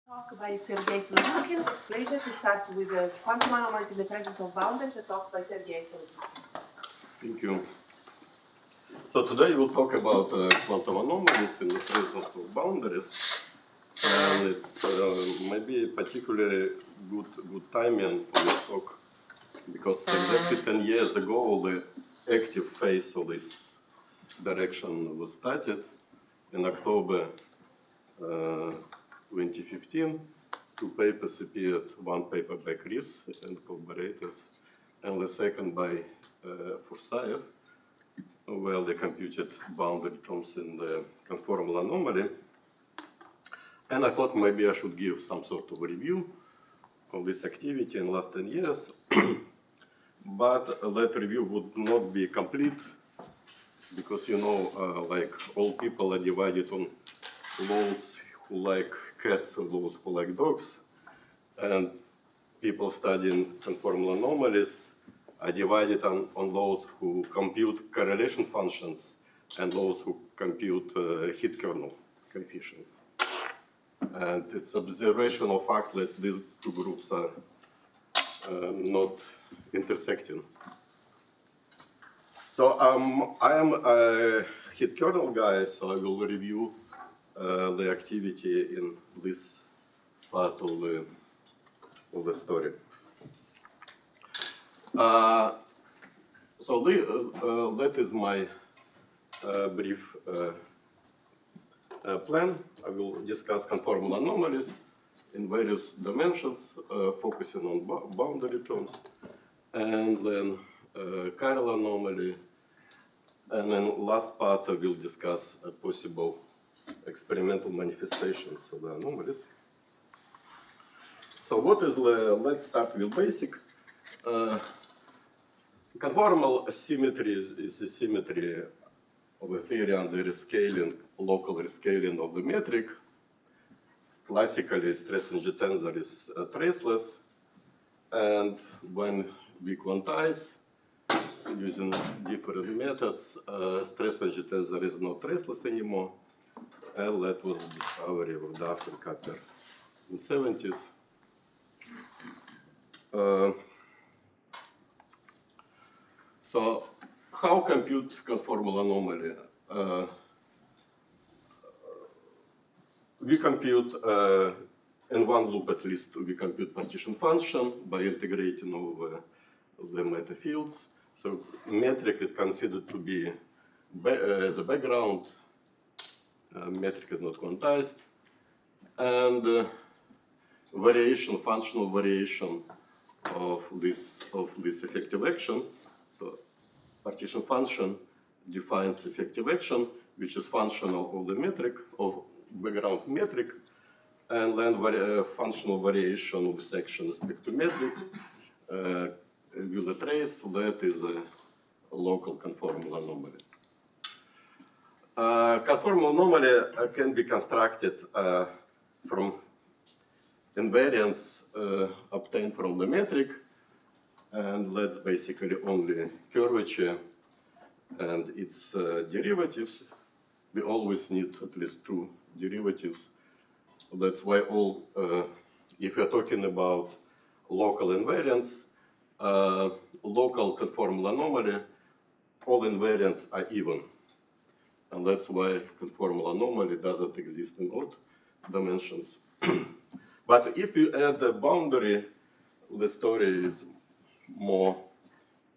Talk by Sergey Solodukhin. Later to start with quantum anomalies in the presence of boundaries, a talk by Sergey Solodukhin. Thank you. So today we'll talk about quantum anomalies in the presence of boundaries, and it's maybe particularly good timing for this talk because exactly 10 years ago the active phase of this direction was started in October 2015. Two papers appeared, one paper by Chris and collaborators, and the second by François-Rabelais, where they computed boundary terms in the conformal anomaly. And I thought maybe I should give some sort of review of this activity in the last 10 years. But that review would not be complete because, you know, like all people are divided on those who like cats and those who like dogs. And people studying conformal anomalies are divided on those who compute correlation functions and those who compute hit kernel coefficients. And it's observational fact that these two groups are not intersecting. So I am a hit kernel guy, so I will review the activity in this part of the story. So that is my brief plan. I will discuss conformal anomalies in various dimensions, focusing on boundary terms, and then chiral anomaly, and then last part I will discuss possible experimental manifestations of the anomalies. So what is let's start with basic. Conformal symmetry is a symmetry of a theory under rescaling, local rescaling of the metric. Classically, stress-energy tensor is traceless, and when we quantize using different methods, stress-energy tensor is not traceless anymore, and that was the discovery of Duff and Kapper in the 70s. So, how compute conformal anomaly? We compute, in one loop at least, we compute partition function by integrating over the meta fields. So, metric is considered to be as a background. Metric is not quantized. And variation, functional variation of this effective action. So partition function defines effective action, which is functional of the metric, of background metric, and then functional variation of this action is respect to metric with a trace. That is a local conformal anomaly. Conformal anomaly can be constructed from invariance obtained from the metric, and that's basically only curvature and its derivatives. We always need at least two derivatives. That's why if you're talking about local invariance, local conformal anomaly, all invariants are even. And that's why conformal anomaly doesn't exist in odd dimensions. But if you add a boundary, the story is more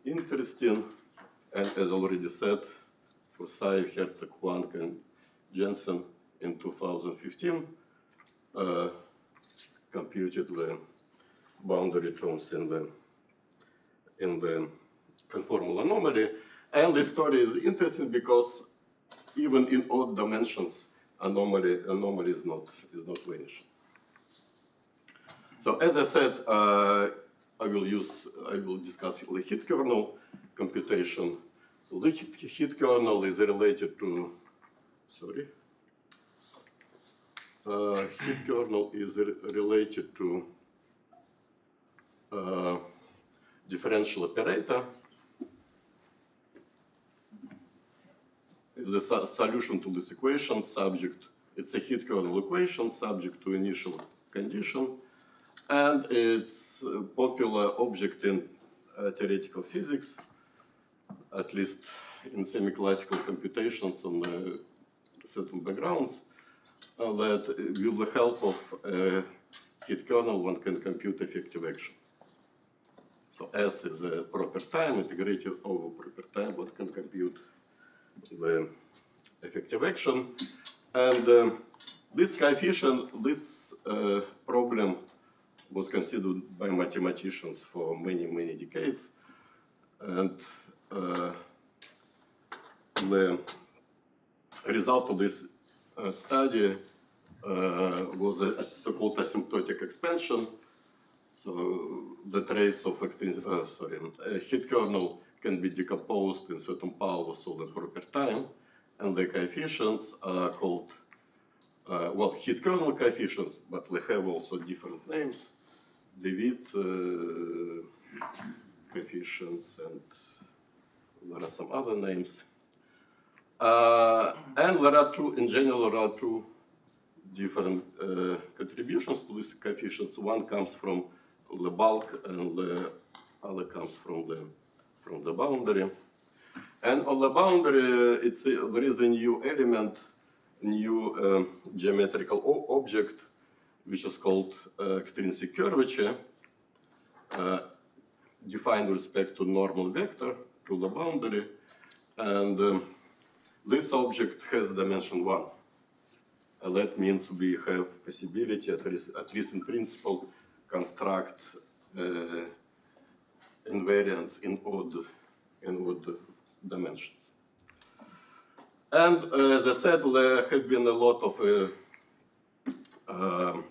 interesting. And as already said, François, Herzog, Wang, and Jensen in 2015 computed the boundary terms in the conformal anomaly. And the story is interesting because even in odd dimensions, anomaly is not vanishing. So as I said, I will discuss the hit kernel computation. So the hit kernel is related to, hit kernel is related to differential operator. It's the solution to this equation subject. It's a hit kernel equation subject to initial condition, and it's a popular object in theoretical physics, at least in semi-classical computations on certain backgrounds, that with the help of a heat kernel one can compute effective action. So S is a proper time, integrated over proper time, one can compute the effective action. And this coefficient, this problem was considered by mathematicians for many, many decades. And the result of this study was a so-called asymptotic expansion. So the trace of a heat kernel can be decomposed in certain powers of the proper time, and the coefficients are called, well, heat kernel coefficients, but they have also different names, David coefficients, and there are some other names. And there are two, in general, there are two different contributions to these coefficients. One comes from the bulk, and the other comes from the boundary. And on the boundary, there is a new element, new geometrical object, which is called extrinsic curvature, defined with respect to normal vector to the boundary. And this object has dimension 1. And that means we have possibility, at least in principle, construct invariants in odd dimensions. And as I said, there have been a lot of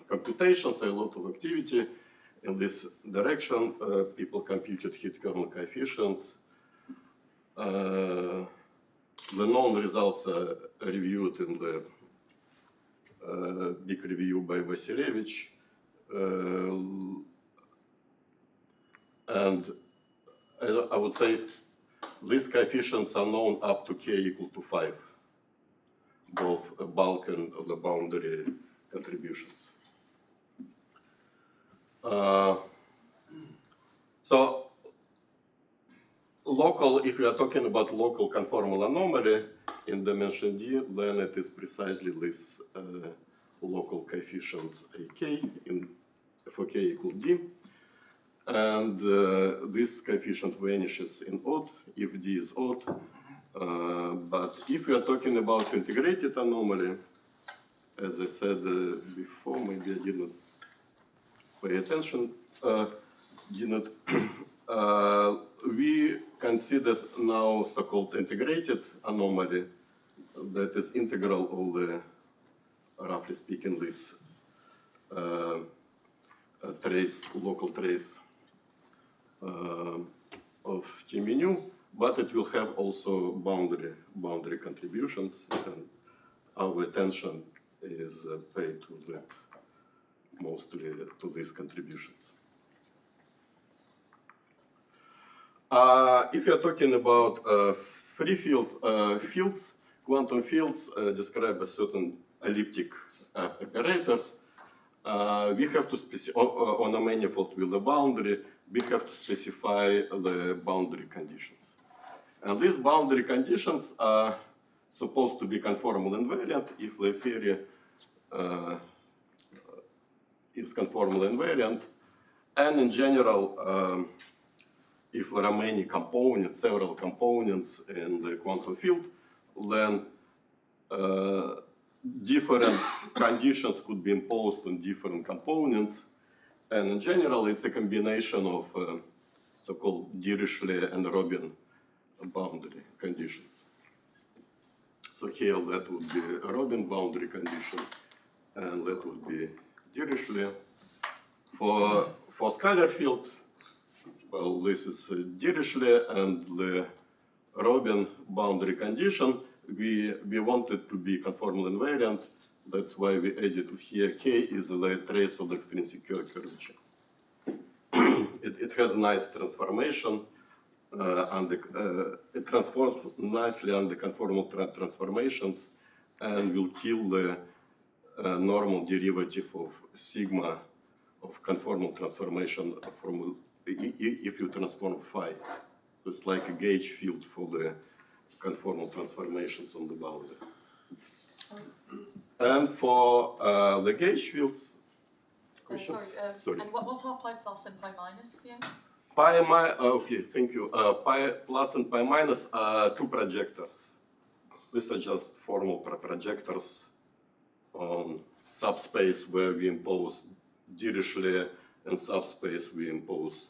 computations, a lot of activity in this direction. People computed heat kernel coefficients. The known results are reviewed in the big review by Vasilevich. And I would say these coefficients are known up to k equal to 5, both bulk and the boundary contributions. So local, if we are talking about local conformal anomaly in dimension D, then it is precisely this local coefficients ak for k equal d. And this coefficient vanishes in odd if d is odd. But if we are talking about integrated anomaly, as I said before, maybe I did not pay attention, we consider now so-called integrated anomaly, that is integral of the, roughly speaking, this local trace of T menu, but it will have also boundary contributions, and our attention is paid to that, mostly to these contributions. If you're talking about free fields, quantum fields describe a certain elliptic operators. We have to specify, on a manifold with a boundary, we have to specify the boundary conditions. And these boundary conditions are supposed to be conformal invariant if the theory is conformal invariant. And in general, if there are many components, several components in the quantum field, then different conditions could be imposed on different components. And in general, it's a combination of so-called Dirichlet and Robin boundary conditions. So here that would be a Robin boundary condition, and that would be Dirichlet. For scalar field, well, this is Dirichlet, and the Robin boundary condition, we wanted to be conformal invariant. That's why we added here K is the trace of the extrinsic curvature. It has nice transformation, and it transforms nicely under conformal transformations, and will kill the normal derivative of sigma of conformal transformation from if you transform phi. So it's like a gauge field for the conformal transformations on the boundary. And for the gauge fields, sorry. And what's our pi plus and pi minus here? Okay, thank you. Pi plus and pi minus are two projectors. These are just formal projectors on subspace where we impose Dirichlet, and subspace we impose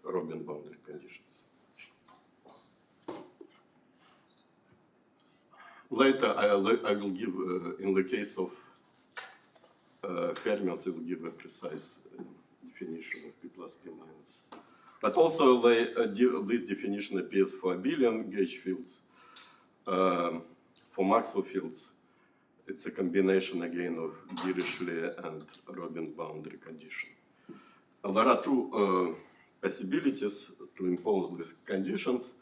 Robin boundary conditions. Later, I will give, in the case of fermions, I will give a precise definition of P plus P minus. But also, this definition appears for abelian gauge fields. For Maxwell fields, it's a combination again of Dirichlet and Robin boundary condition. There are two possibilities to impose these conditions.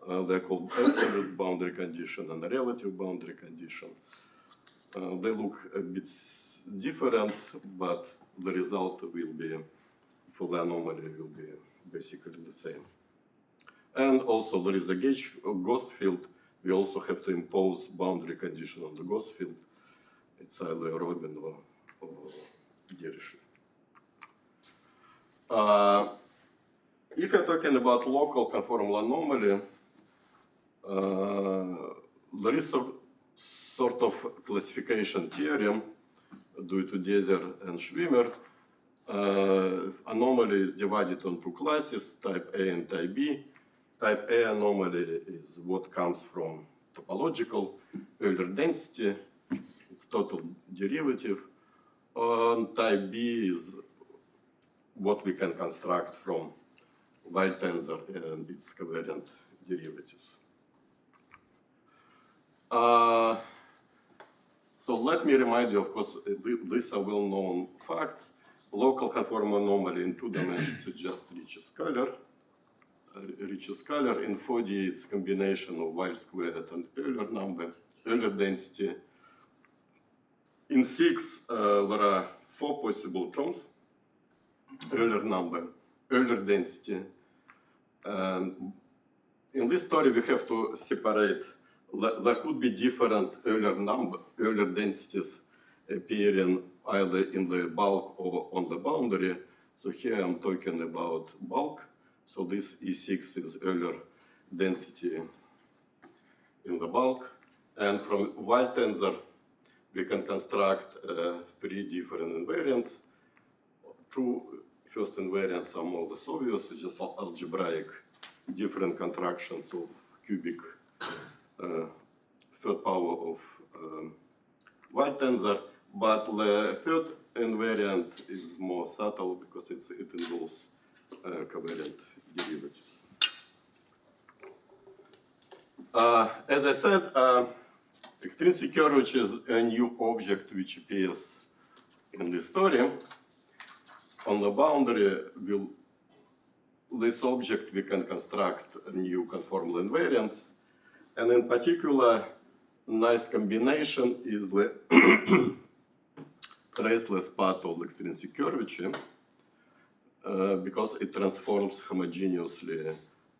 They're called absolute boundary condition and relative boundary condition. They look a bit different, but the result will be, for the anomaly, will be basically the same. And also there is a ghost field. We also have to impose boundary condition on the ghost field. It's either Robin or Dirichlet. If you're talking about local conformal anomaly, there is a sort of classification theorem due to Deser and Schwimmer. Anomaly is divided on two classes, type A and type B. Type A anomaly is what comes from topological Euler density, its total derivative. And type B is what we can construct from Wild tensor and its covariant derivatives. So let me remind you, of course, these are well-known facts. Local conformal anomaly in 2 dimensions is just Ricci scalar. Ricci scalar in 4D, it's a combination of Wild squared and Euler number, Euler density. In 6, there are 4 possible terms: Euler number, Euler density. And in this story, we have to separate. There could be different Euler densities appearing either in the bulk or on the boundary. So here I'm talking about bulk. So this E6 is Euler density in the bulk. And from Wild tensor, we can construct 3 different invariants. 2 first invariants are more or less obvious, it's just algebraic different contractions of cubic third power of Wild tensor. But the third invariant is more subtle because it involves covariant derivatives. As I said, extrinsic curvature is a new object which appears in this story. On the boundary, this object we can construct a new conformal invariants. And in particular, nice combination is the traceless part of the extrinsic curvature because it transforms homogeneously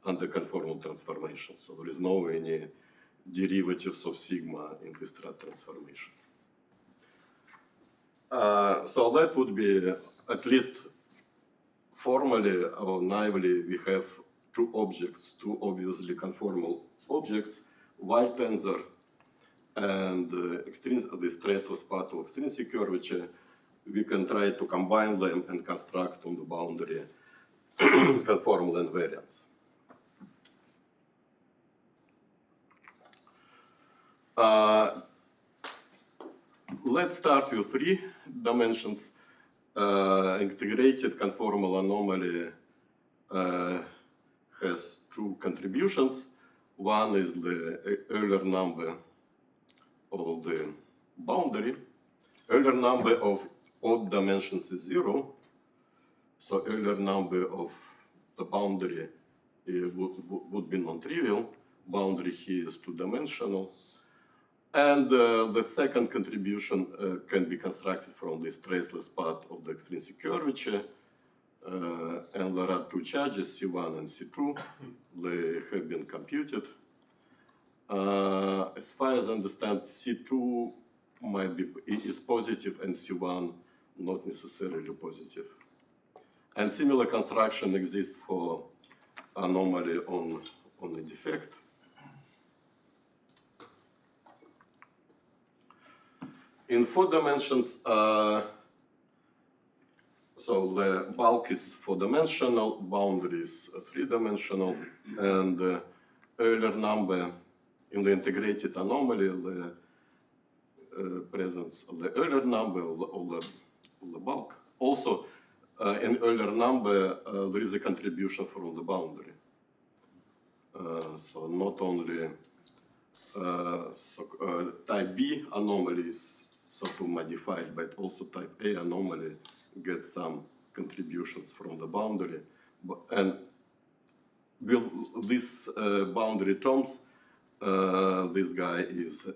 under conformal transformation. So there is no any derivatives of sigma in this transformation. So that would be, at least formally or naively, we have 2 objects, 2 obviously conformal objects, Wild tensor and this traceless part of extrinsic curvature. We can try to combine them and construct on the boundary conformal invariants. Let's start with 3 dimensions. Integrated conformal anomaly has 2 contributions. One is the Euler number of the boundary. Euler number of odd dimensions is 0. So Euler number of the boundary would be non-trivial. Boundary here is 2-dimensional. And the second contribution can be constructed from this traceless part of the extrinsic curvature. And there are two charges, C1 and C2. They have been computed. As far as I understand, C2 is positive and C1 not necessarily positive. And similar construction exists for anomaly on a defect. In 4 dimensions, so the bulk is 4-dimensional, boundary is 3-dimensional, and the Euler number in the integrated anomaly, the presence of the Euler number of the bulk. Also, in Euler number, there is a contribution from the boundary. So not only type B anomalies sort of modified, but also type A anomaly gets some contributions from the boundary. And with these boundary terms, this guy is a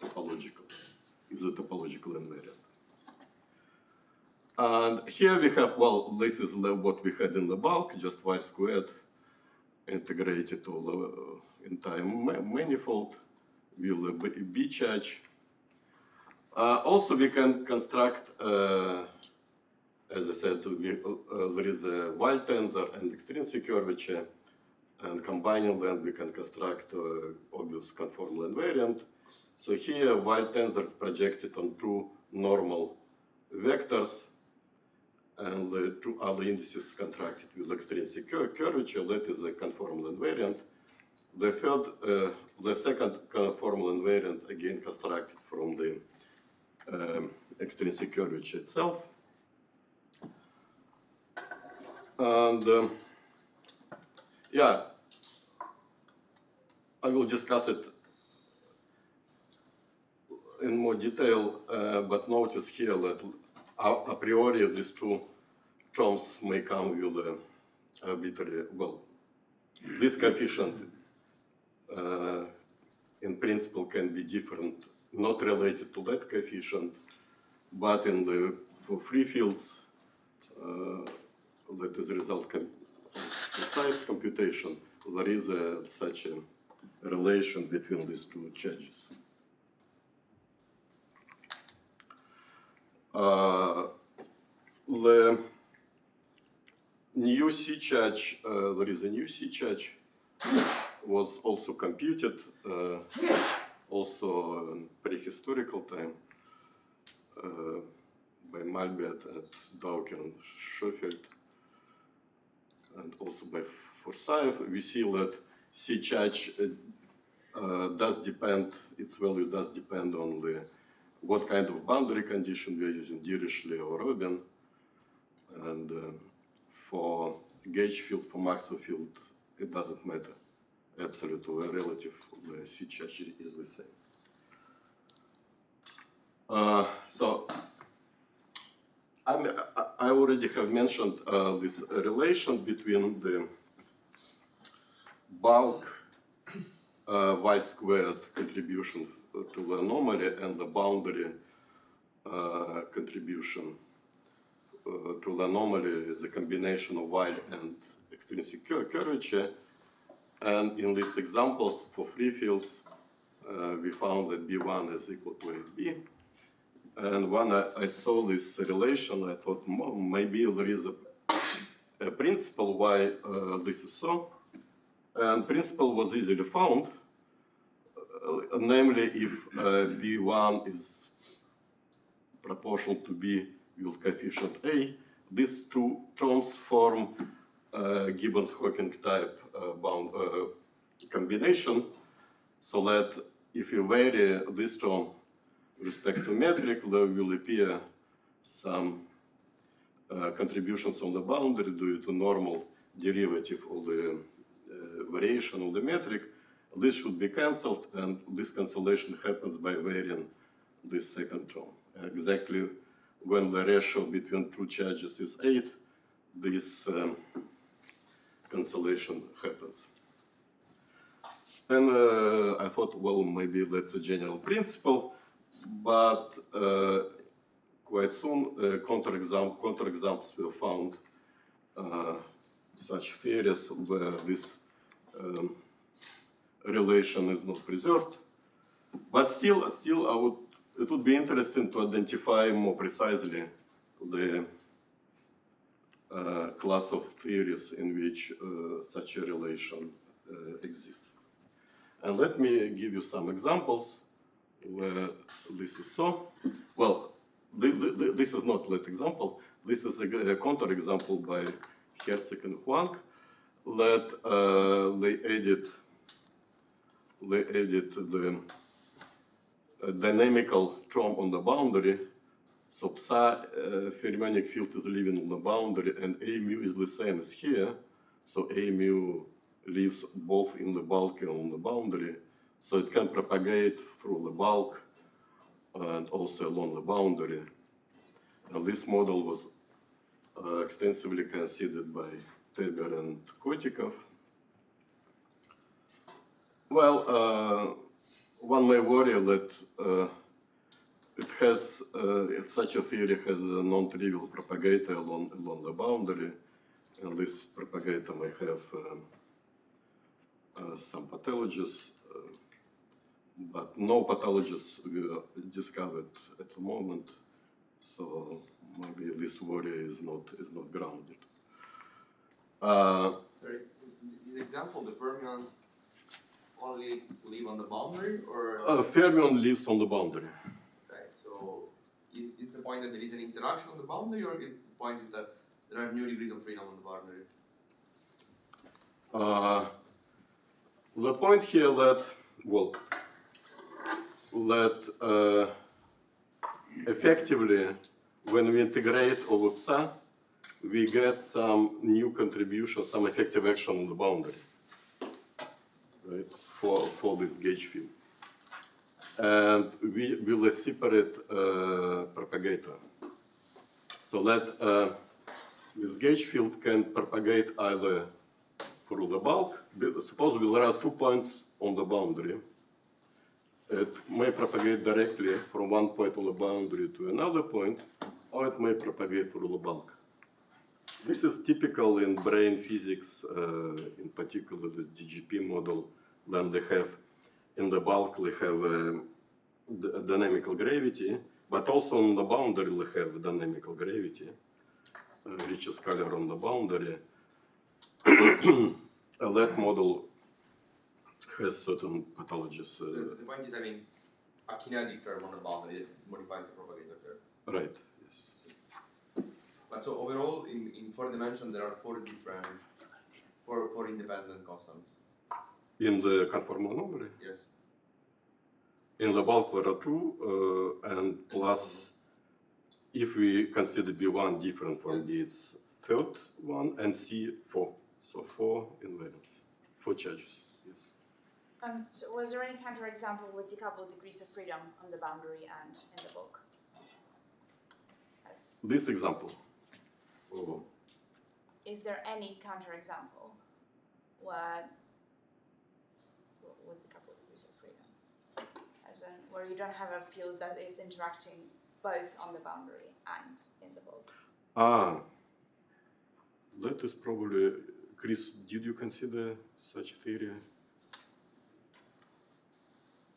topological invariant. And here we have, well, this is what we had in the bulk, just y squared integrated over the entire manifold with a B charge. Also, we can construct, as I said, there is a Weyl tensor and extrinsic curvature, and combining them, we can construct obvious conformal invariant. So here, Weyl tensor is projected on 2 normal vectors, and the 2 other indices contracted with extrinsic curvature. That is a conformal invariant. The second conformal invariant, again constructed from the extrinsic curvature itself. And yeah, I will discuss it in more detail, but notice here that a priori these 2 terms may come with arbitrary, well, this coefficient in principle can be different, not related to that coefficient, but for free fields, that is a result of precise computation, there is such a relation between these 2 charges. The new C charge, there is a new C charge, was also computed, also in prehistorical time, by Malbert and Dawkins and Schofield, and also by Forsyth. We see that C charge does depend, its value does depend on what kind of boundary condition we are using, Dirichlet or Robin. And for gauge field, for Maxwell field, it doesn't matter. Absolute or relative, the C charge is the same. So I already have mentioned this relation between the bulk y squared contribution to the anomaly and the boundary contribution to the anomaly is a combination of Weyl and extrinsic curvature. And in these examples for free fields, we found that B1 is equal to AB. And when I saw this relation, I thought maybe there is a principle why this is so. And principle was easily found, namely if B1 is proportional to B with coefficient A, these 2 terms form Gibbons-Hawking type bound combination, so that if you vary this term with respect to metric, there will appear some contributions on the boundary due to normal derivative of the variation of the metric. This should be cancelled, and this cancellation happens by varying this second term. Exactly when the ratio between 2 charges is 8, this cancellation happens. And I thought, well, maybe that's a general principle, but quite soon counterexamples were found, such theories where this relation is not preserved. But still, it would be interesting to identify more precisely the class of theories in which such a relation exists. And let me give you some examples where this is so. Well, this is not that example. This is a counterexample by Herzig and Huang that they edit the dynamical term on the boundary. So psi fermionic field is living on the boundary, and A mu is the same as here. So A mu lives both in the bulk and on the boundary. So it can propagate through the bulk and also along the boundary. And this model was extensively considered by Teber and Kotikov. Well, one may worry that such a theory has a non-trivial propagator along the boundary, and this propagator may have some pathologies, but no pathologies were discovered at the moment, so maybe this worry is not grounded. Sorry, this example, the fermions only live on the boundary, or? Fermion lives on the boundary. Okay, so is the point that there is an interaction on the boundary, or is the point is that there are new degrees of freedom on the boundary? The point here that, well, effectively, when we integrate over psi, we get some new contribution, some effective action on the boundary, right, for this gauge field. And we will separate propagator. So that this gauge field can propagate either through the bulk. Suppose there are 2 points on the boundary. It may propagate directly from one point on the boundary to another point, or it may propagate through the bulk. This is typical in brain physics, in particular this DGP model. Then they have, in the bulk, they have dynamical gravity, but also on the boundary they have dynamical gravity, which is scalar on the boundary. That model has certain pathologies. So the point is having a kinetic term on the boundary that modifies the propagator term. Right, yes. But so overall, in 4 dimensions, there are 4 different, four independent constants. In the conformal anomaly? Yes. In the bulk there are 2, and plus, if we consider B1 different from its third one, and C 4. So 4 invariants, 4 charges, yes. So was there any counterexample with decoupled degrees of freedom on the boundary and in the bulk? This example. Oh. Is there any counterexample with decoupled degrees of freedom? As in, where you don't have a field that is interacting both on the boundary and in the bulk? That is probably, Chris, did you consider such theory?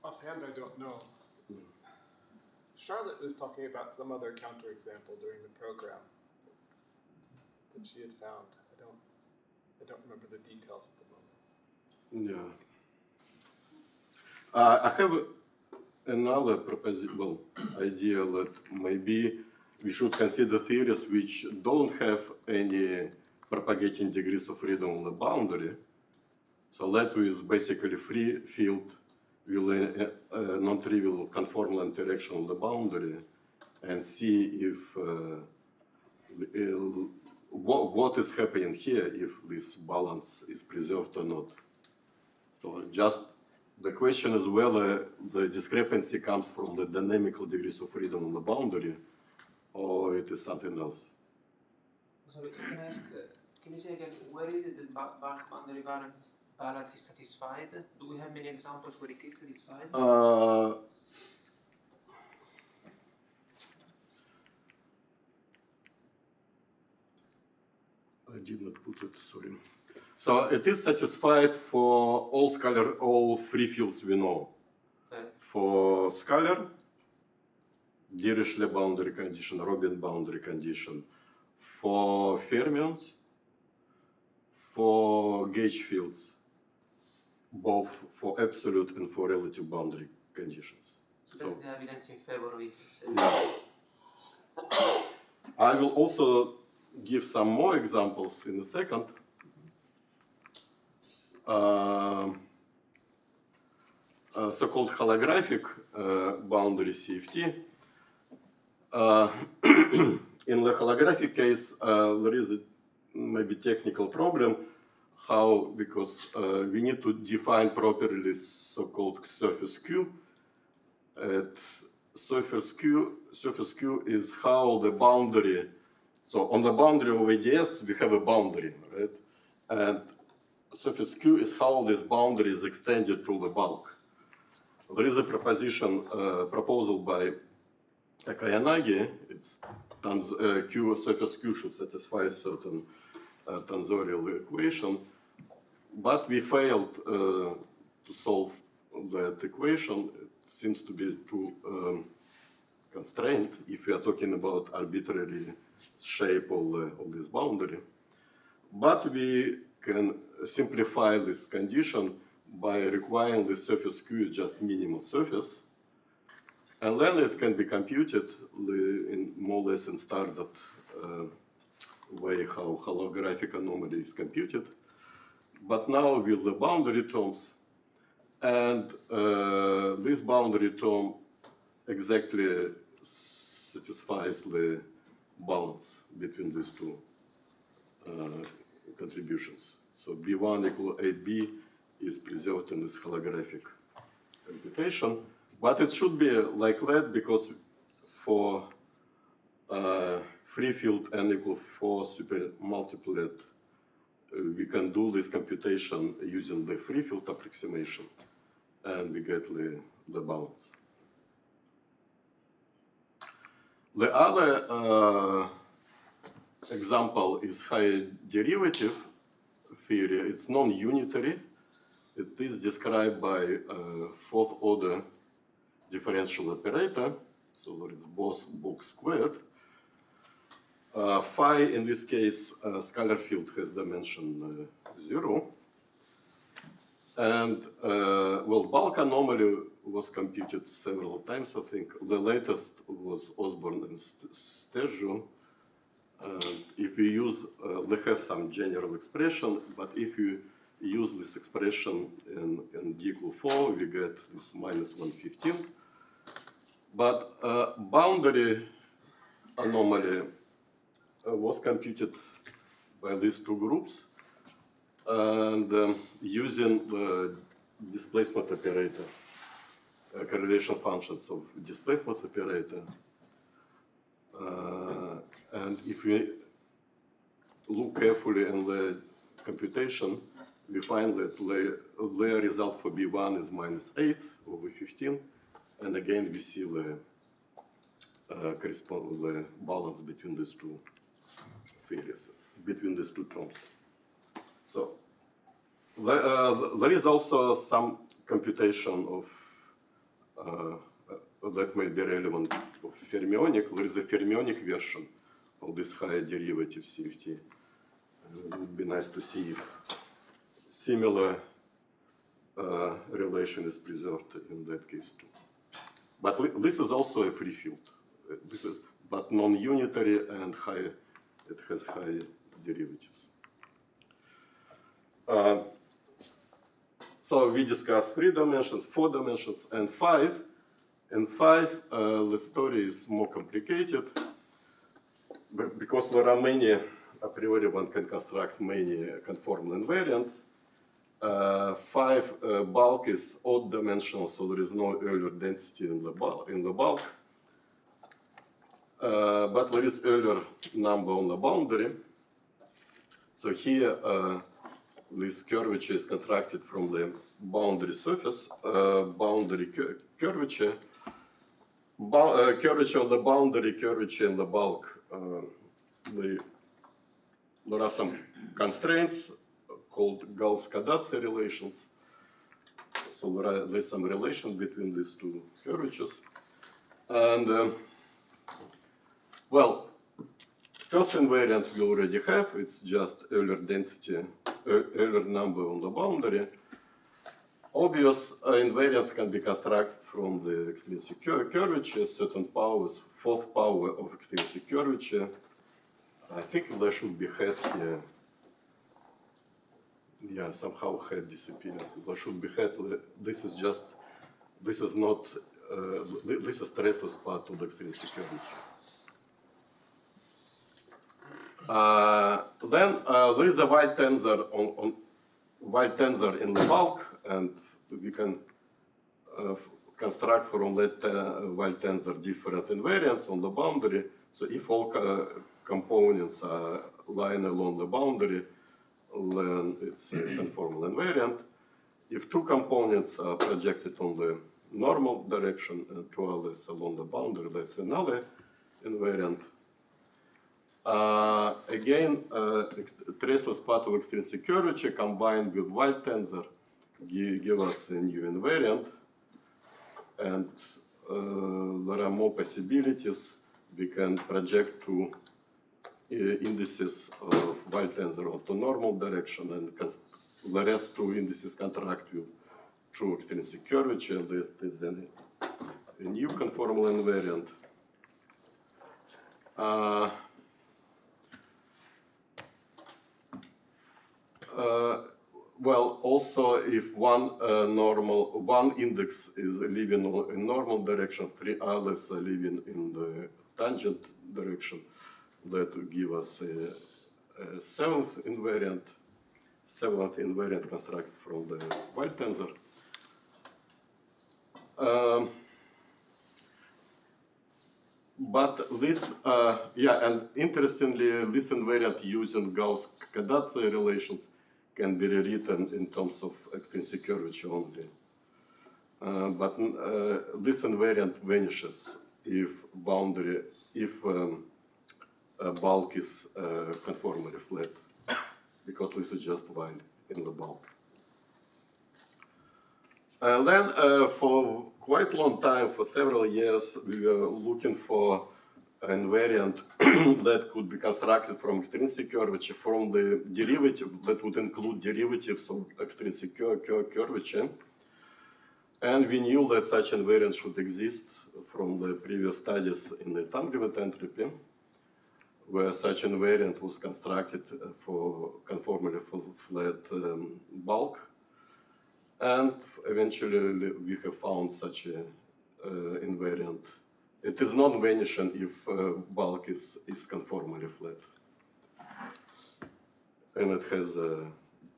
Offhand, I don't know. Charlotte was talking about some other counterexample during the program that she had found. I don't remember the details at the moment. Yeah. I have another idea that maybe we should consider theories which don't have any propagating degrees of freedom on the boundary. So that is basically free field with a non-trivial conformal interaction on the boundary, and see if what is happening here if this balance is preserved or not. So just the question is whether the discrepancy comes from the dynamical degrees of freedom on the boundary, or it is something else. Sorry, can I ask? Can you say again, where is it that Bach boundary variance balance is satisfied? Do we have many examples where it is satisfied? I did not put it, sorry. So it is satisfied for all free fields we know. Okay. For scalar, Dirichlet boundary condition, Robin boundary condition. For fermions, for gauge fields, both for absolute and for relative boundary conditions. So that's the evidence in favor of it. Yeah. I will also give some more examples in a second. So-called holographic boundary CFT. In the holographic case, there is a maybe technical problem. How? Because we need to define properly so-called surface Q. Surface Q is how the boundary. So on the boundary of ADS, we have a boundary, right? And surface Q is how this boundary is extended to the bulk. There is a proposal by Takayanagi. It's surface Q should satisfy certain tensorial equation, but we failed to solve that equation. It seems to be too constrained if we are talking about arbitrary shape of this boundary. But we can simplify this condition by requiring the surface Q is just minimal surface. And then it can be computed in more or less in standard way how holographic anomaly is computed. But now with the boundary terms, and this boundary term exactly satisfies the balance between these two contributions. So B1 equal 8B is preserved in this holographic computation. But it should be like that because for free field n equal 4 super multiplet, we can do this computation using the free field approximation, and we get the balance. The other example is high derivative theory. It's non-unitary. It is described by fourth order differential operator, so that it's both box squared. Phi, in this case, scalar field has dimension 0. And, well, bulk anomaly was computed several times, I think. The latest was Osborne and Sturgeon. If we use, they have some general expression, but if you use this expression in D equal 4, we get this minus 115. But boundary anomaly was computed by these two groups and using the displacement operator, correlation functions of displacement operator. And if we look carefully in the computation, we find that their result for B1 is minus 8 over 15. And again, we see the the balance between these two theories, between these two terms. So there is also some computation of that may be relevant of fermionic. There is a fermionic version of this higher derivative CFT. It would be nice to see if similar relation is preserved in that case too. But this is also a free field. This is, but non-unitary and high. It has high derivatives. So we discussed 3 dimensions, 4 dimensions, and 5. In 5, the story is more complicated because there are many, a priori one can construct many conformal invariants. 5 bulk is odd dimensional, so there is no Euler density in the bulk. But there is Euler number on the boundary. So here this curvature is contracted from the boundary surface, boundary curvature, curvature on the boundary, curvature in the bulk. There are some constraints called Gauss-Kadazzi relations. So there's some relation between these two curvatures. And, well, first invariant we already have. It's just Euler density, Euler number on the boundary. Obvious invariants can be constructed from the extrinsic curvature, certain powers, fourth power of extrinsic curvature. I think there should be head here. Yeah, somehow head disappeared. There should be head. This is just, this is not, this is stressless part of the extrinsic curvature. Then there is a Weil tensor Weil tensor in the bulk, and we can construct from that Weil tensor different invariants on the boundary. So if all components are lying along the boundary, then it's a conformal invariant. If two components are projected on the normal direction and two others along the boundary, that's another invariant. Again, traceless part of extrinsic curvature combined with Weil tensor give us a new invariant. And there are more possibilities. We can project two indices of Weil tensor onto normal direction, and the rest two indices contract with true extrinsic curvature. That is then a new conformal invariant. Well, also if one index is living in normal direction, three others are living in the tangent direction, that will give us a seventh invariant constructed from the Weil tensor. But this, yeah, and interestingly, this invariant using Gauss-Kadazzi relations can be rewritten in terms of extrinsic curvature only. But this invariant vanishes if bulk is conformally flat, because this is just Weil in the bulk. And then for quite a long time, for several years, we were looking for an invariant that could be constructed from extrinsic curvature, from the derivative that would include derivatives of extrinsic curvature. And we knew that such invariant should exist from the previous studies in the entanglement entropy, where such invariant was constructed for conformally flat bulk. And eventually we have found such an invariant. It is non-vanishing if bulk is conformally flat. And it has a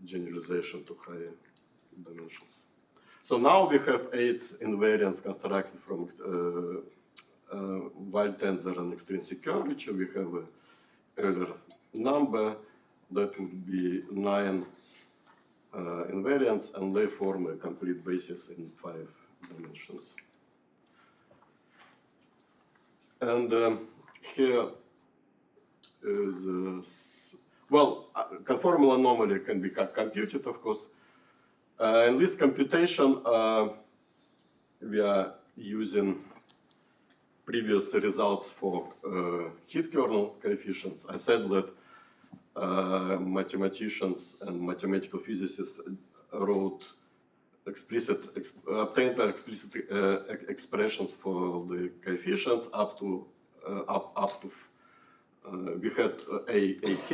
generalization to higher dimensions. So now we have 8 invariants constructed from Weil tensor and extrinsic curvature. We have a Euler number that would be 9 invariants, and they form a complete basis in 5 dimensions. And here is, well, conformal anomaly can be computed, of course. In this computation, we are using previous results for heat kernel coefficients. I said that mathematicians and mathematical physicists wrote obtained explicit expressions for the coefficients up to we had ak,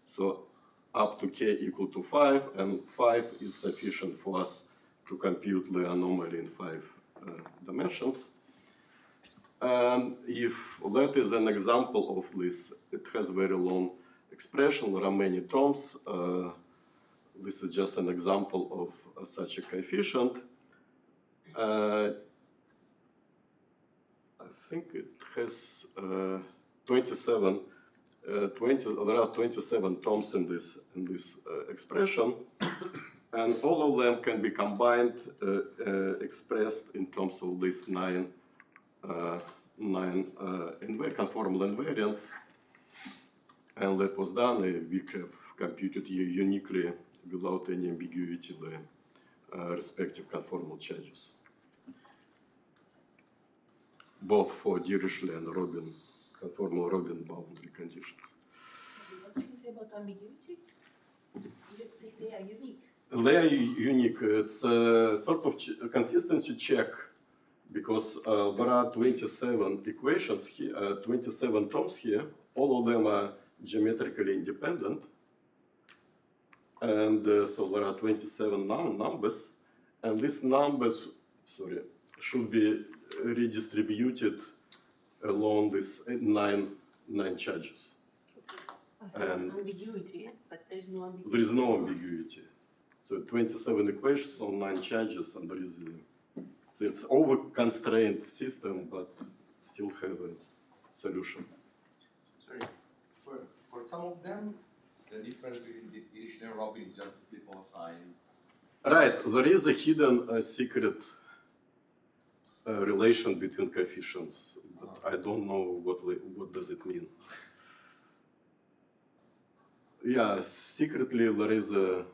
so up to k equal to 5, and 5 is sufficient for us to compute the anomaly in 5 dimensions. And if that is an example of this, it has very long expression. There are many terms. This is just an example of such a coefficient. I think it has 27 there are 27 terms in this expression, and all of them can be combined, expressed in terms of these nine conformal invariants. And that was done. We have computed uniquely, without any ambiguity, the respective conformal charges, both for Dirichlet and Robin, conformal Robin boundary conditions. What did you say about ambiguity? They are unique. They are unique. It's a sort of consistency check, because there are 27 equations here, 27 terms here. All of them are geometrically independent. And so there are 27 numbers. And these numbers, should be redistributed along these nine charges. And ambiguity, but there's no ambiguity. there is no ambiguity. So 27 equations on 9 charges, and there is so it's over-constrained system, but still have a solution. Sorry, for some of them, the difference between the Dirichlet and Robin is just the flip of a sign. Right, there is a hidden secret relation between coefficients, but I don't know what does it mean. Yeah, secretly there is a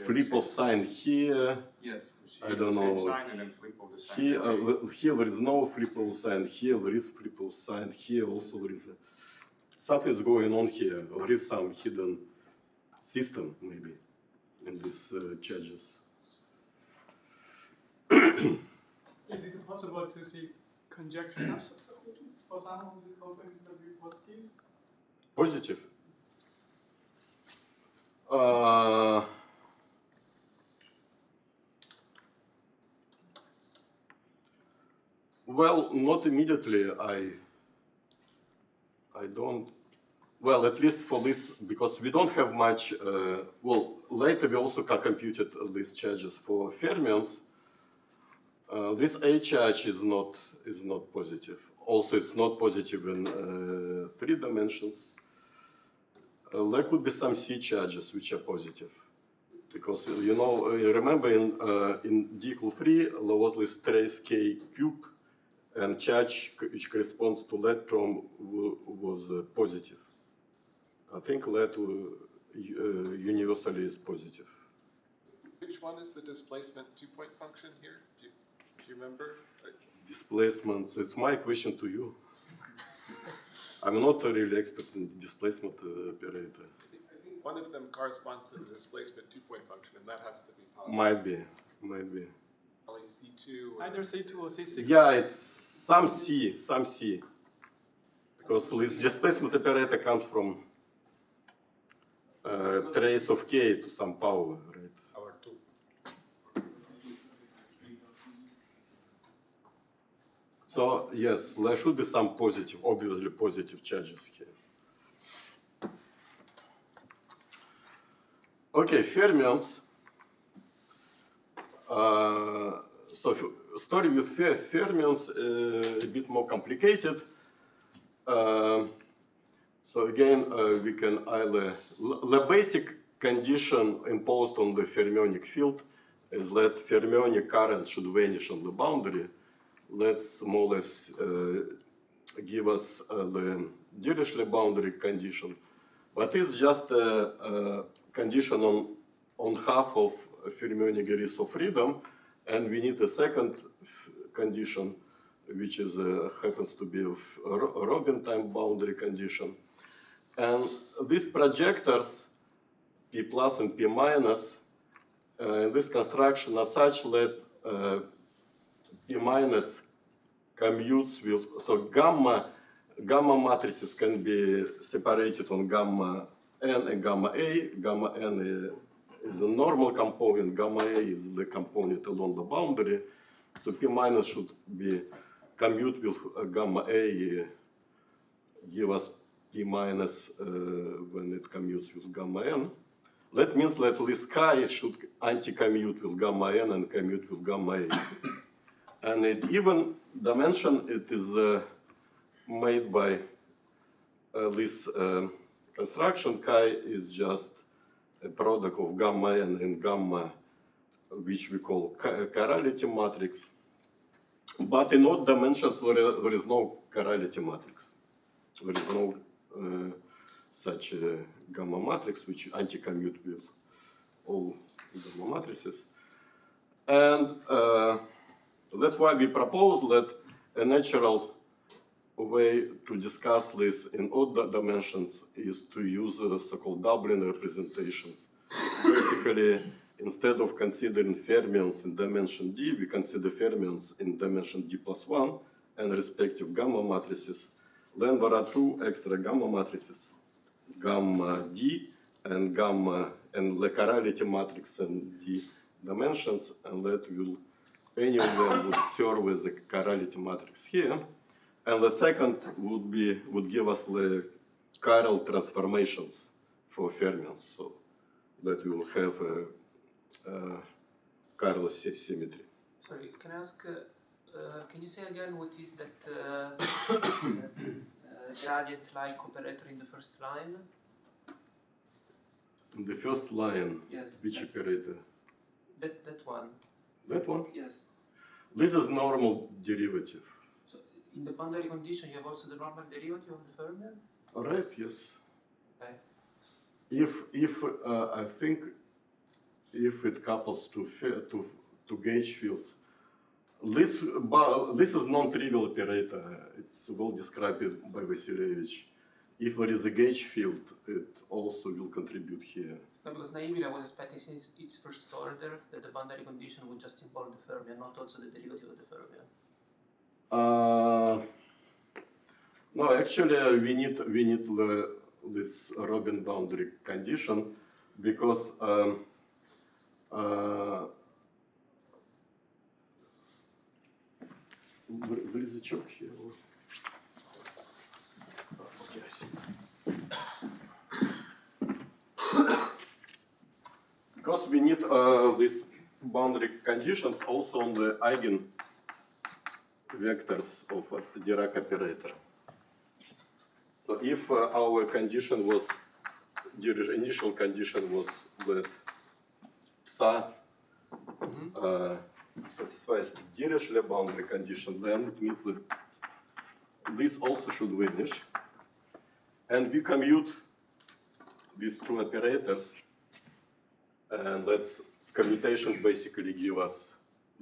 flip of sign here. Yes. I don't know. Here there is no flip of sign. Here there is flip of sign. Here also there is something is going on here. There is some hidden system maybe in these charges. Is it possible to see conjectures for some of the coefficients to be positive? Positive. Well, not immediately. I don't. Well, at least for this, because we don't have much. Well, later we also computed these charges for fermions. This A charge is not positive. Also, it's not positive in 3 dimensions. There could be some C charges which are positive, because remember in D equal 3 there was this trace K cube, and charge which corresponds to that term was positive. I think that universally is positive. Which one is the displacement 2-point function here? Do you remember? Displacements, it's my question to you. I'm not a really expert in displacement operator. I think one of them corresponds to the displacement 2-point function, and that has to be positive. Might be. Probably C2. Either C2 or C6. Yeah, it's some C. Because this displacement operator comes from trace of K to some power, right? Power 2. So, yes, there should be some positive, obviously positive charges here. Okay, fermions. So, story with fermions a bit more complicated. So again, we can either, the basic condition imposed on the fermionic field is that fermionic current should vanish on the boundary. Let's more or less give us the Dirichlet boundary condition. But it's just a condition on half of fermionic degrees of freedom, and we need a second condition, which is happens to be a Robin time boundary condition. And these projectors, P plus and P minus, in this construction are such that P minus commutes with, so gamma matrices can be separated on gamma n and gamma a. Gamma n is a normal component, gamma a is the component along the boundary. So P minus should be commute with gamma a, give us P minus when it commutes with gamma n. That means that this chi should anti-commute with gamma n and commute with gamma a. And it even dimension, it is made by this construction chi is just a product of gamma n and gamma, which we call chirality matrix. But in odd dimensions, there is no chirality matrix. There is no such a gamma matrix which anti-commute with all gamma matrices. And that's why we propose that a natural way to discuss this in odd dimensions is to use so-called Dublin representations. Basically, instead of considering fermions in dimension D, we consider fermions in dimension D+1 and respective gamma matrices. Then there are two extra gamma matrices, gamma D and gamma, and the chirality matrix in D dimensions, and that will, any of them would serve as a chirality matrix here. And the second would give us the chiral transformations for fermions, so that we will have a chiral symmetry. Sorry, can I ask, can you say again what is that gradient-like operator in the first line? In the first line, yes, which operator? That one. That one? Yes. This is normal derivative. So in the boundary condition, you have also the normal derivative of the fermion? All right, yes. Okay. If I think if it couples to gauge fields, this is non-trivial operator. It's well described by Vasilevich. If there is a gauge field, it also will contribute here. No, because naively I was expecting, since it's first order, that the boundary condition would just involve the fermion, not also the derivative of the fermion. No, actually, we need this Robin boundary condition because there is a choke here. Okay, I see. Because we need these boundary conditions also on the eigen vectors of the Dirac operator. So if our condition was, the initial condition was that psi satisfies Dirichlet boundary condition, then it means that this also should vanish. And we commute these two operators, and that commutation basically give us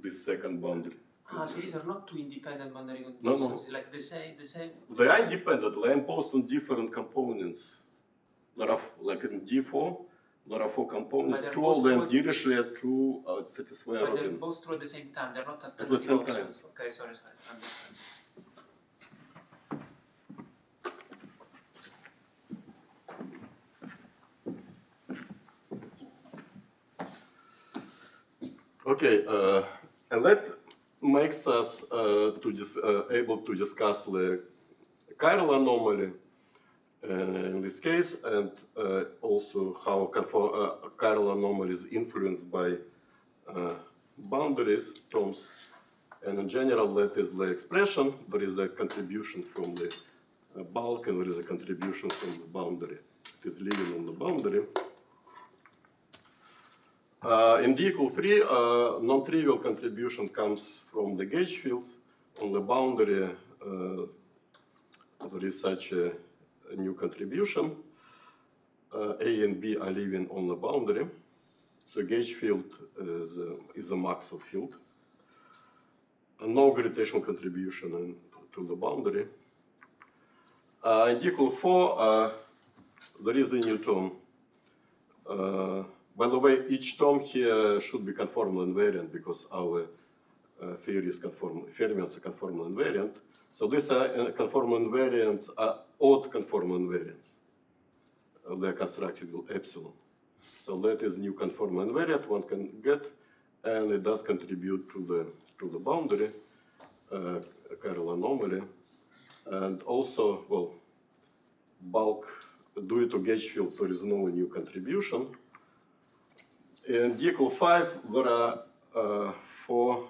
this second boundary. So these are not two independent boundary conditions. No. Like the same. They are independent. They are imposed on different components. There are, like in D4, there are 4 components. Two of them Dirichlet, two satisfy Robin. But they're both true at the same time. They're not at the same time. Okay, sorry. Understand. Okay, and that makes us able to discuss the chiral anomaly in this case, and also how chiral anomaly is influenced by boundaries terms. And in general, that is the expression. There is a contribution from the bulk, and there is a contribution from the boundary. It is living on the boundary. In D equal 3, non-trivial contribution comes from the gauge fields. On the boundary, there is such a new contribution. A and B are living on the boundary. So gauge field is a Maxwell field. No gravitational contribution to the boundary. In D equal 4, there is a new term. By the way, each term here should be conformal invariant because our theory is fermions are conformal invariant. So these are conformal invariants are odd conformal invariants. They are constructed with epsilon. So that is new conformal invariant one can get, and it does contribute to the boundary, chiral anomaly, and also, well, bulk due to gauge field, there is no new contribution. In D equal 5, there are 4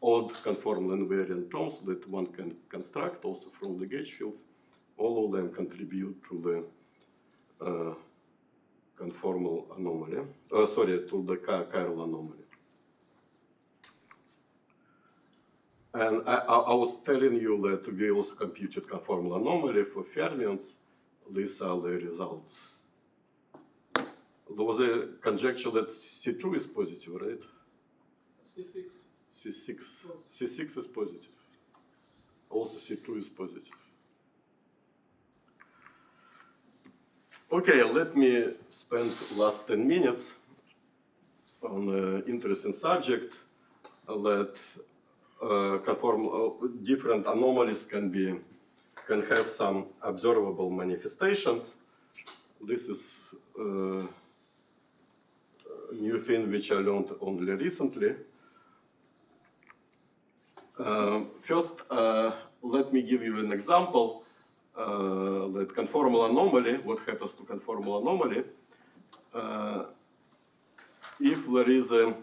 odd conformal invariant terms that one can construct also from the gauge fields. All of them contribute to the conformal anomaly, to the chiral anomaly. And I was telling you that we also computed conformal anomaly for fermions. These are the results. There was a conjecture that C2 is positive, right? C6. C6. C6 is positive. Also C2 is positive. Okay, let me spend last 10 minutes on an interesting subject that different anomalies can have some observable manifestations. This is a new thing which I learned only recently. First, let me give you an example that conformal anomaly, what happens to conformal anomaly, if there is a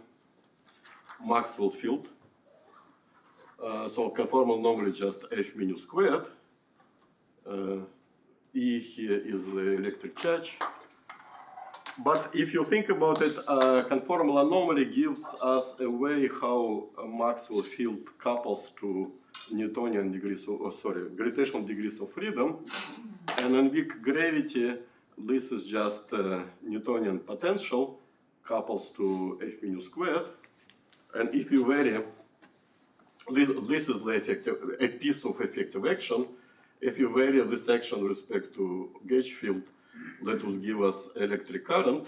Maxwell field. So conformal anomaly just F mu squared. E here is the electric charge. But if you think about it, conformal anomaly gives us a way how a Maxwell field couples to Newtonian degrees of, gravitational degrees of freedom. And in weak gravity, this is just Newtonian potential couples to F mu squared. And if you vary, this is the a piece of effective action. If you vary this action with respect to gauge field, that would give us electric current.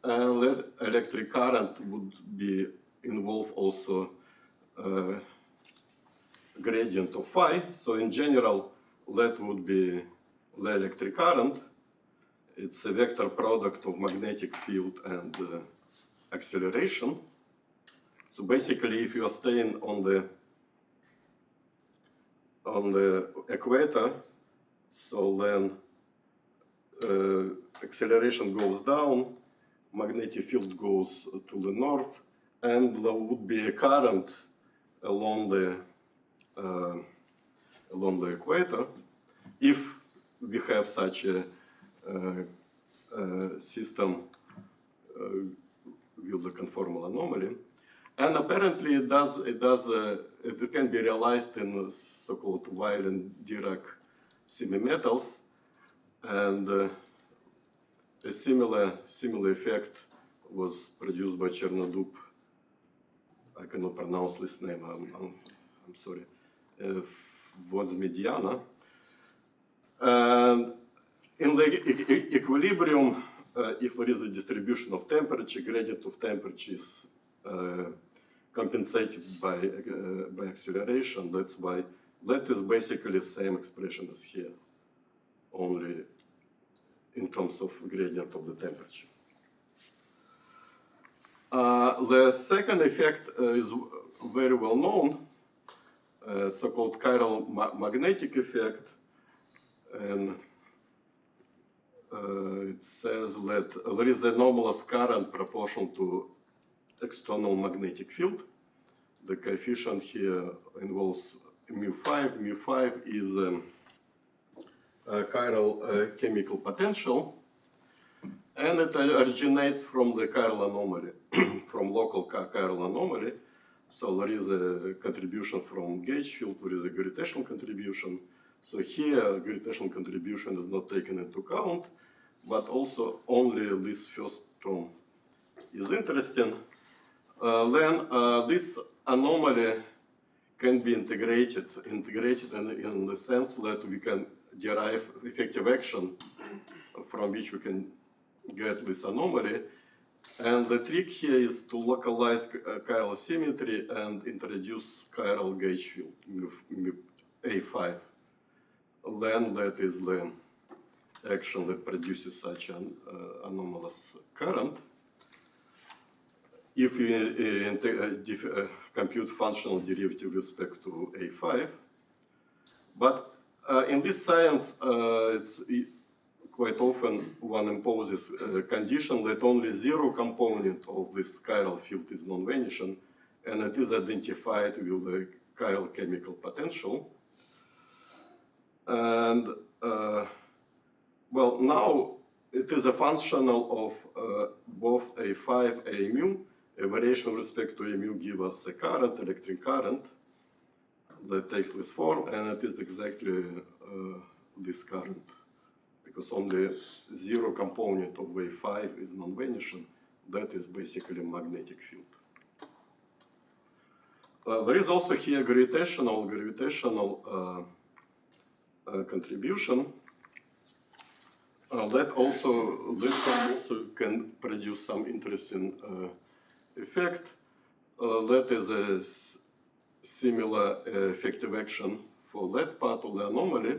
And that electric current would involve also gradient of phi. So in general, that would be the electric current. It's a vector product of magnetic field and acceleration. So basically, if you are staying on the equator, so then acceleration goes down, magnetic field goes to the north, and there would be a current along the equator. If we have such a system with the conformal anomaly. And apparently it can be realized in so-called Weil and Dirac semimetals, and a similar effect was produced by Chernodub. I cannot pronounce this name. I'm sorry. Vozmediana. And in the equilibrium, if there is a distribution of temperature, gradient of temperature is compensated by acceleration. That's why that is basically the same expression as here, only in terms of gradient of the temperature. The second effect is very well known, so-called chiral magnetic effect, and it says that there is an anomalous current proportional to external magnetic field. The coefficient here involves mu5. Mu5 is a chiral chemical potential, and it originates from the chiral anomaly, from local chiral anomaly. So there is a contribution from gauge field, there is a gravitational contribution. So here, gravitational contribution is not taken into account, but also only this first term is interesting. Then this anomaly can be integrated in the sense that we can derive effective action from which we can get this anomaly. And the trick here is to localize chiral symmetry and introduce chiral gauge field, A5. Then that is the action that produces such an anomalous current. If we compute functional derivative with respect to A5. But in this science, it's quite often one imposes a condition that only zero component of this chiral field is non-vanishing, and it is identified with the chiral chemical potential. And well, now it is a functional of both A5, A mu. A variation with respect to A mu gives us a current, electric current, that takes this form, and it is exactly this current, because only zero component of wave 5 is non-vanishing. That is basically a magnetic field. There is also here gravitational contribution that also can produce some interesting effect. That is a similar effective action for that part of the anomaly.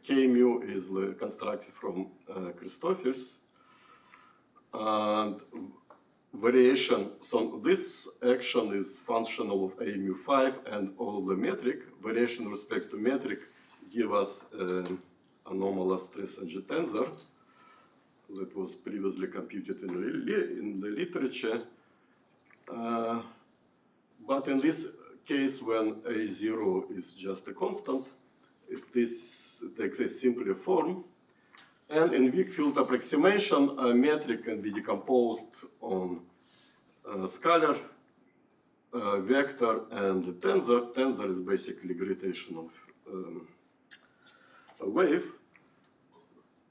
K mu is constructed from Christoffels. And variation, so this action is functional of A mu 5 and all the metric. Variation with respect to metric give us anomalous stress energy tensor that was previously computed in the literature. But in this case, when A0 is just a constant, it takes a simpler form. And in weak field approximation, a metric can be decomposed on scalar, vector, and tensor. Tensor is basically gravitational wave.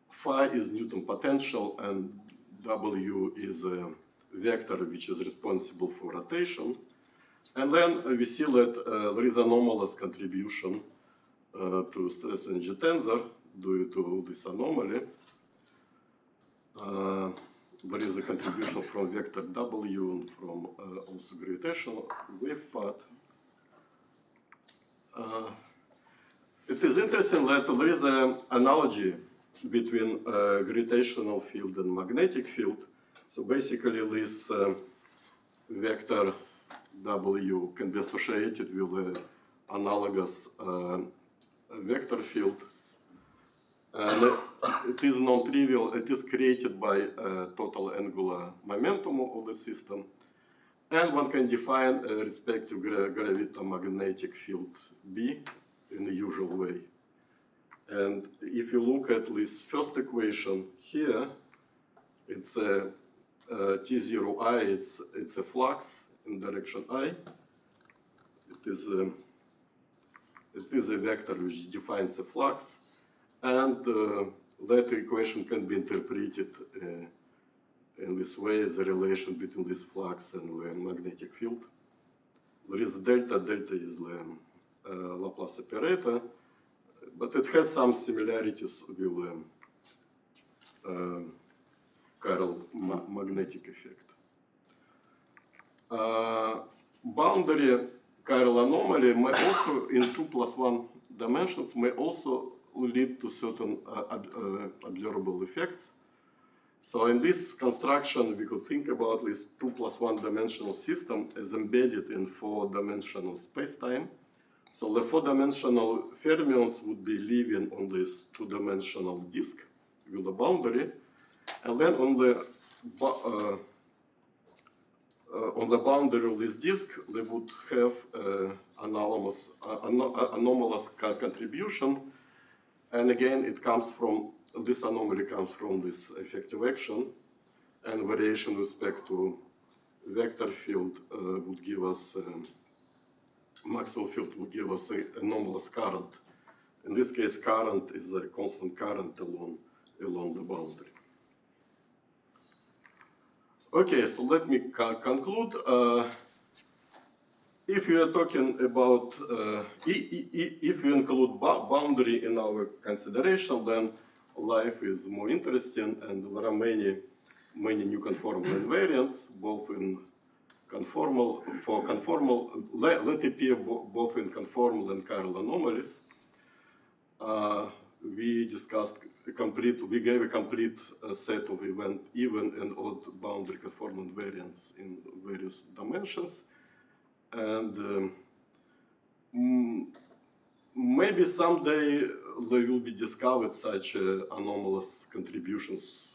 Phi is Newton potential, and W is a vector which is responsible for rotation. And then we see that there is anomalous contribution to stress energy tensor due to this anomaly. There is a contribution from vector W and from also gravitational wave part. It is interesting that there is an analogy between gravitational field and magnetic field. So basically this vector W can be associated with an analogous vector field. And it is non-trivial. It is created by total angular momentum of the system. And one can define a respective gravitomagnetic field B in the usual way. And if you look at this first equation here, it's a T0I, it's a flux in direction I. It is a vector which defines a flux. And that equation can be interpreted in this way as a relation between this flux and the magnetic field. There is delta. Delta is the Laplace operator, but it has some similarities with chiral magnetic effect. Boundary chiral anomaly may also, in 2+1 dimensions, may also lead to certain observable effects. So in this construction, we could think about this 2+1 dimensional system as embedded in 4-dimensional space-time. So the 4-dimensional fermions would be living on this 2-dimensional disk with a boundary, and then on the boundary of this disk, they would have anomalous contribution. And again, it comes from, this anomaly comes from this effective action, and variation with respect to vector field would give us, maximal field would give us an anomalous current. In this case, current is a constant current along the boundary. Okay, so let me conclude. If you are talking about, if you include boundary in our consideration, then life is more interesting, and there are many new conformal invariants, both in conformal, let appear both in conformal and chiral anomalies. We discussed we gave a complete set of even and odd boundary conformal invariants in various dimensions. And maybe someday there will be discovered such anomalous contributions,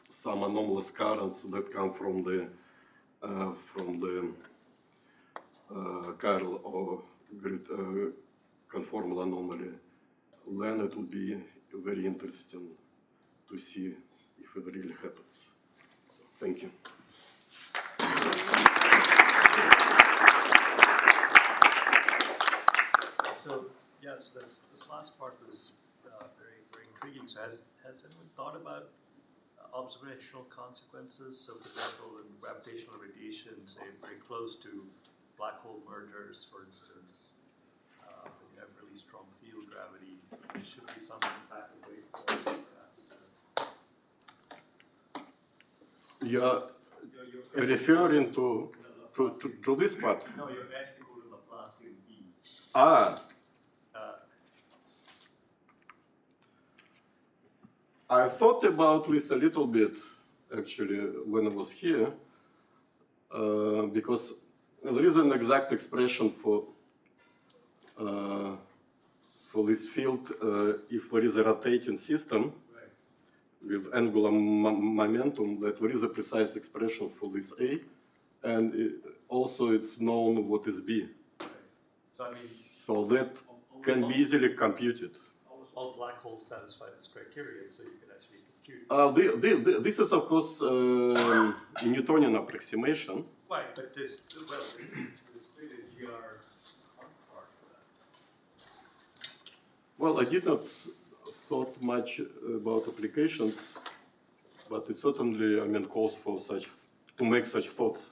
some anomalous currents that come from the chiral or conformal anomaly, then it would be very interesting to see if it really happens. Thank you. So, yes, this last part was very, very intriguing. So has anyone thought about observational consequences? So, for example, in gravitational radiation, say very close to black hole mergers, for instance, when you have really strong field gravity, so there should be some impact of waveforms, perhaps. You're referring to this part? No, you're vesicle to Laplacian E. Ah. I thought about this a little bit, actually, when I was here, because there is an exact expression for this field if there is a rotating system with angular momentum, that there is a precise expression for this A, and also it's known what is B. So, I mean, so that can be easily computed. All black holes satisfy this criterion, so you can actually compute. This is, of course, Newtonian approximation. Right, but there's clearly a GR part for that. Well, I did not thought much about applications, but it certainly, I mean, calls for to make such thoughts.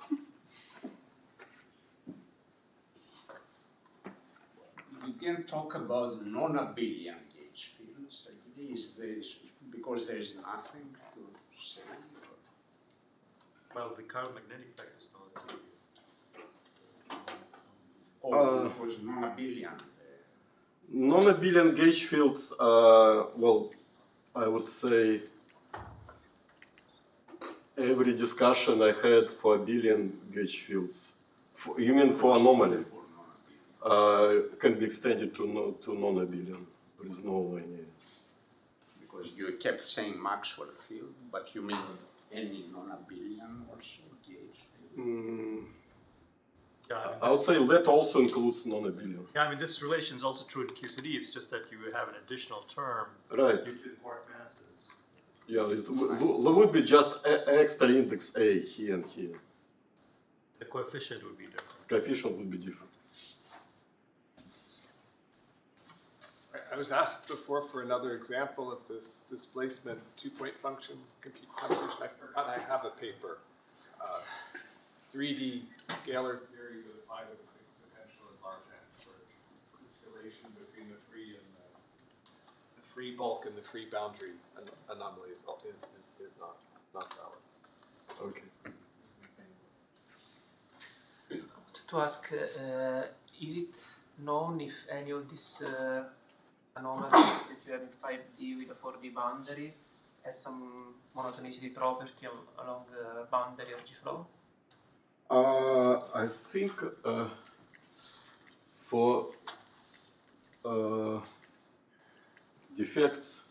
You can talk about non-abelian gauge fields. Because there is nothing to say. Well, the chiral magnetic effect is not. It was non-abelian. Non-abelian gauge fields, well, I would say every discussion I had for abelian gauge fields, you mean for anomaly, can be extended to non-abelian. There is no any. Because you kept saying Maxwell field, but you mean any non-abelian also gauge field? Yeah, I would say that also includes non-abelian. Yeah, I mean, this relation is also true in QCD. It's just that you have an additional term. Right. Due to import masses. Yeah, there would be just extra index A here and here. The coefficient would be different. Coefficient would be different. I was asked before for another example of this displacement two-point function computation. I forgot I have a paper. 3D scalar theory with 5 to the 6th potential at large n for this relation between the free bulk and the free boundary anomaly is not valid. Okay. To ask, is it known if any of these anomalies that you have in 5D with a 4D boundary has some monotonicity property along the boundary of G-flow? I think for defects,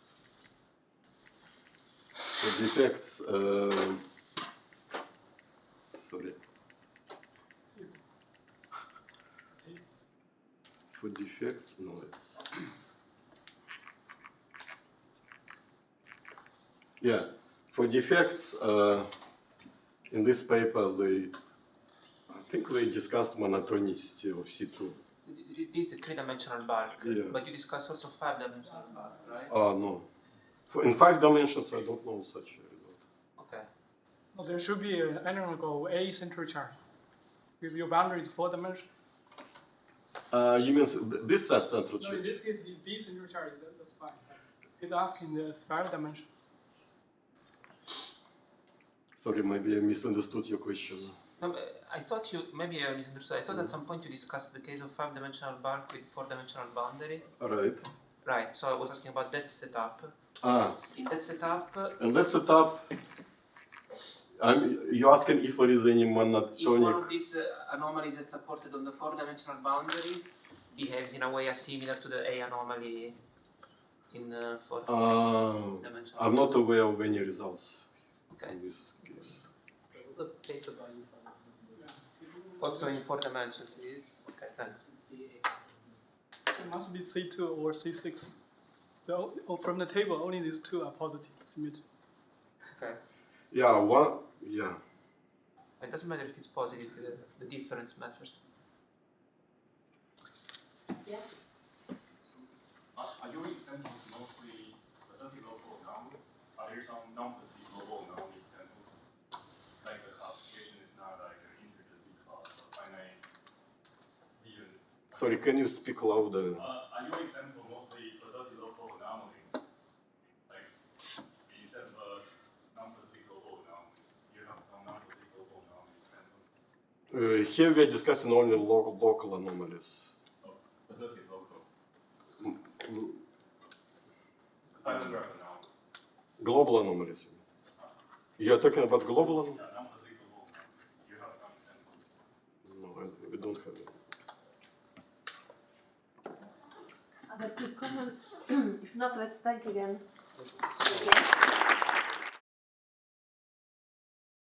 sorry. For defects, no, it's yeah. For defects, in this paper, I think they discussed monotonicity of C2. This is a 3-dimensional bulk, yeah. But you discuss also 5-dimensional bulk, right? No. In 5 dimensions, I don't know such a result. Okay. Well, there should be an analog A central charge, because your boundary is 4 dimensional. You mean this is central charge? No, in this case, it's B central charge. That's fine. It's asking the 5 dimension. Sorry, maybe I misunderstood your question. No, I thought maybe I misunderstood. I thought at some point you discussed the case of 5-dimensional bulk with 4-dimensional boundary. Right. Right, so I was asking about that setup. In that setup... In that setup, you're asking if there is any monotonic... If one of these anomalies that's supported on the 4-dimensional boundary behaves in a way similar to the A anomaly in 4-dimensional I'm not aware of any results in this case. There was a paper by you. Also in 4 dimensions. Okay, nice. It must be C2 or C6. So from the table, only these two are positive symmetry. Okay. Yeah, one. Yeah. It doesn't matter if it's positive. The difference matters. Yes. Are your examples mostly positive local anomalies? Are there some non-positive global anomaly examples? Like the classification is not like an integer Z-class or finite Z. Sorry, can you speak louder? Are your examples mostly positive local anomalies? Like instead of non-positive global anomalies, you have some non-positive global anomaly examples? Here we are discussing only local anomalies. Of positive local. Final graph anomalies. Global anomalies. You are talking about global anomalies? Yeah, non-positive global anomalies. You have some examples. No, we don't have it. Other quick comments? If not, let's thank again.